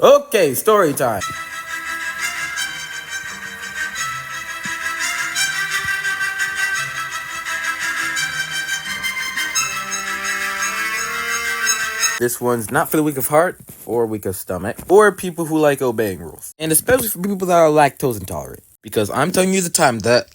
Okay, story time. This one's not for the weak of heart, or weak of stomach, or people who like obeying rules. And especially for people that are lactose intolerant. Because I'm telling you the time that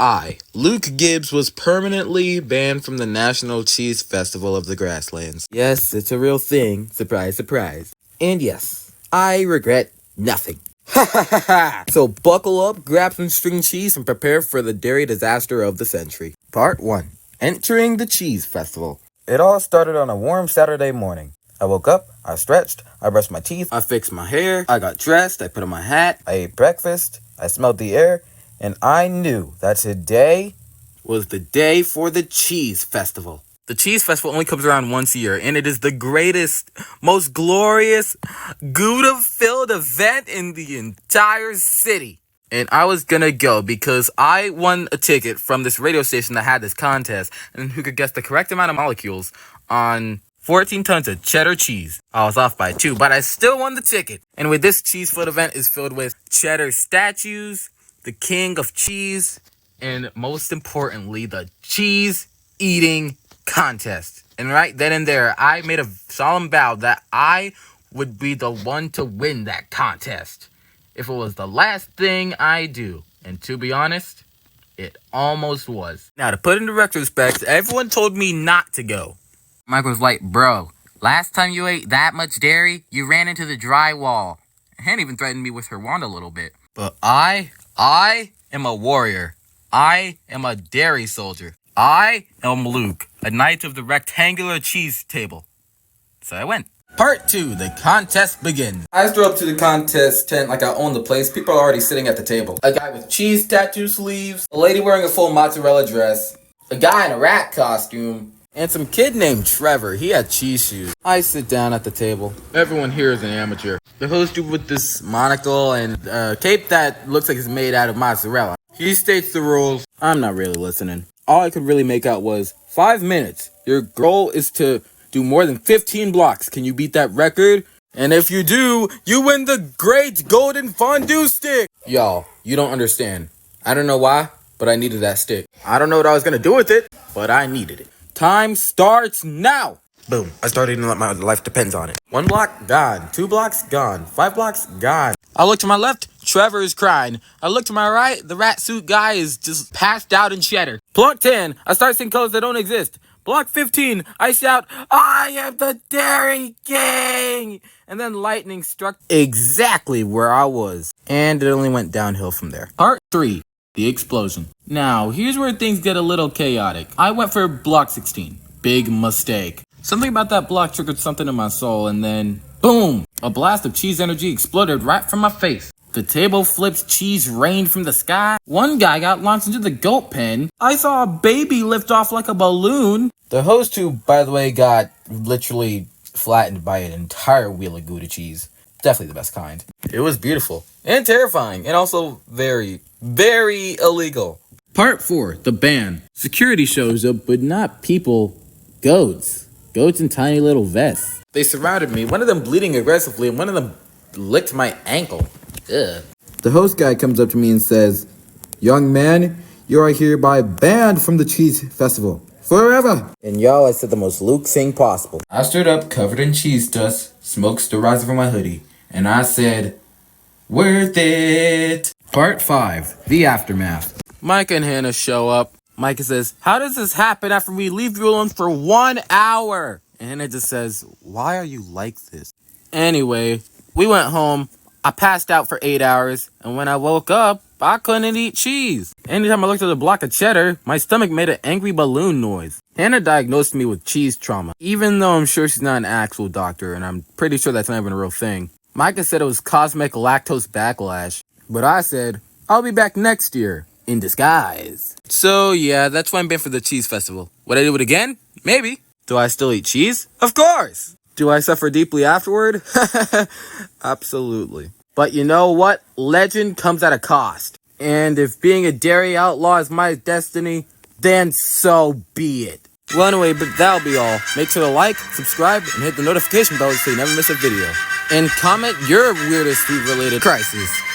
Luke Gibbs, was permanently banned from the National Cheese Festival of the Grasslands. Yes, it's a real thing. Surprise, surprise. And yes, I regret nothing. Ha ha ha ha! So buckle up, grab some string cheese, and prepare for the dairy disaster of the century. Part 1. Entering the Cheese Festival. It all started on a warm Saturday morning. I woke up, I stretched, I brushed my teeth, I fixed my hair, I got dressed, I put on my hat, I ate breakfast, I smelled the air, and I knew that today was the day for the Cheese Festival. The Cheese Festival only comes around once a year, and it is the greatest, most glorious, Gouda-filled event in the entire city. And I was gonna go because I won a ticket from this radio station that had this contest, and who could guess the correct amount of molecules on 14 tons of cheddar cheese. I was off by 2, but I still won the ticket. And with this cheese-filled event is filled with cheddar statues, the king of cheese, and most importantly, the cheese eating contest. And right then and there, I made a solemn vow that I would be the one to win that contest if it was the last thing I do. And to be honest, it almost was. Now, to put into retrospect, everyone told me not to go. Mike was like, bro, last time you ate that much dairy, you ran into the drywall. And even threatened me with her wand a little bit. But I am a warrior. I am a dairy soldier. I am Luke, a knight of the rectangular cheese table. So I went. Part 2, the contest begins. I stroll up to the contest tent like I own the place. People are already sitting at the table. A guy with cheese tattoo sleeves, a lady wearing a full mozzarella dress, a guy in a rat costume, and some kid named Trevor. He had cheese shoes. I sit down at the table. Everyone here is an amateur. The host dude with this monocle and cape that looks like it's made out of mozzarella. He states the rules. I'm not really listening. All I could really make out was 5 minutes. Your goal is to do more than 15 blocks. Can you beat that record? And if you do, you win the great golden fondue stick. Y'all, you don't understand. I don't know why, but I needed that stick. I don't know what I was gonna do with it, but I needed it. Time starts now. Boom. I started eating like my life depends on it. 1 block, gone. 2 blocks, gone. 5 blocks, gone. I look to my left, Trevor is crying. I look to my right, the rat suit guy is just passed out in cheddar. Block 10, I start seeing colors that don't exist. Block 15, I shout, I am the Dairy King! And then lightning struck exactly where I was. And it only went downhill from there. Part 3. The explosion. Now, here's where things get a little chaotic. I went for block 16. Big mistake. Something about that block triggered something in my soul, and then, boom! A blast of cheese energy exploded right from my face. The table flipped, cheese rained from the sky. One guy got launched into the goat pen. I saw a baby lift off like a balloon. The host, who, by the way, got literally flattened by an entire wheel of Gouda cheese. Definitely the best kind. It was beautiful and terrifying and also very, very illegal. Part 4, the ban. Security shows up, but not people, goats. Goats in tiny little vests. They surrounded me, one of them bleeding aggressively and one of them licked my ankle. Ugh. The host guy comes up to me and says, young man, you are hereby banned from the cheese festival. Forever! And y'all, I said the most Luke thing possible. I stood up, covered in cheese dust, smoke still rising from my hoodie, and I said, worth it! Part 5, the aftermath. Micah and Hannah show up. Micah says, how does this happen after we leave you alone for 1 hour? And Hannah just says, why are you like this? Anyway, we went home. I passed out for 8 hours, and when I woke up, I couldn't eat cheese. Anytime I looked at a block of cheddar, my stomach made an angry balloon noise. Hannah diagnosed me with cheese trauma, even though I'm sure she's not an actual doctor, and I'm pretty sure that's not even a real thing. Micah said it was cosmic lactose backlash, but I said, I'll be back next year, in disguise. So yeah, that's why I'm banned for the cheese festival. Would I do it again? Maybe. Do I still eat cheese? Of course! Do I suffer deeply afterward? Absolutely. But you know what? Legend comes at a cost. And if being a dairy outlaw is my destiny, then so be it. Well, anyway, but that'll be all. Make sure to like, subscribe, and hit the notification bell so you never miss a video. and comment your weirdest food related crisis.